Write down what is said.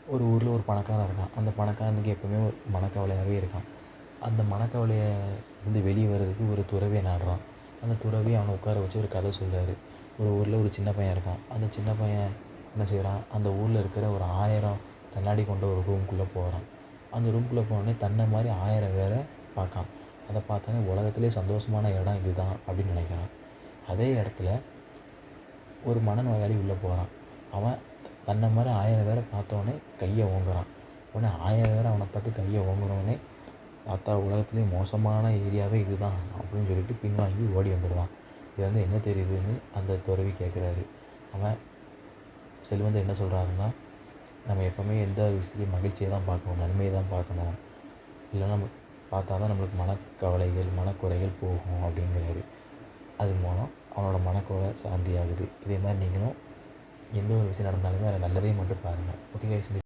ஒரு ஊரில் ஒரு பணக்காரன் இருக்கான். அந்த பணக்காரனுக்கு எப்பவுமே ஒரு மனக்கவலையாகவே இருக்கான். அந்த மனக்கவலைய வந்து வெளிய வர்றதுக்கு ஒரு துறவிய நாடுறான். அந்த துறவி அவன உட்கார வச்சு ஒரு கதை சொல்றாரு. ஒரு ஊரில் ஒரு சின்ன பையன் இருக்கான். அந்த சின்ன பையன் என்ன செய்றான், அந்த ஊரில் இருக்கிற ஒரு 1000 கண்ணாடி கொண்ட ஒரு ரூம்குள்ள போறான். அந்த ரூம்குள்ள போனோனே தன்ன மாரி 1000 பேர பார்க்கான். அத பார்த்தோனே உலகத்திலேயே சந்தோஷமான இடம் இதுதான் அப்படின்னு நினைக்கிறான். அதே இடத்துல ஒரு மனநோயாளி உள்ள போறான். அவன் தன்ன மாரி 1000 பேர பார்த்தோனே கைய ஓங்குறான். உடனே 1000 பேர் அவன பார்த்து கைய ஓங்குனோனே, "ஆத்தா உலகத்திலேயே மோசமான ஏரியாவே இதுதான்" அப்படின்னு சொல்லிட்டு பின்வாங்கி ஓடி வந்துடுவான். இது வந்து என்ன தெரியுதுன்னு அந்த துறவி கேட்குறாரு. அவன் செல்வந்தர் என்ன சொல்றாருன்னா, "நம்ம எப்பவுமே எந்த விஷயத்துலையும் மகிழ்ச்சிய தான் பார்க்கணும், நன்மைய தான் பார்க்கணும். இல்லைன்னா நம்ம பார்த்தா தான் நம்மளுக்கு மனக்கவலைகள், மனக்குறைகள் போகும்" அப்படிங்கிறாரு. அது மூலம் அவனோட மனக்குறை சாந்தி ஆகுது. இதே மாரி நீங்களும் எந்த ஒரு விஷயம் நடந்தாலுமே அதில நல்லதையும் மட்டும் பாருங்கள். Okay guys.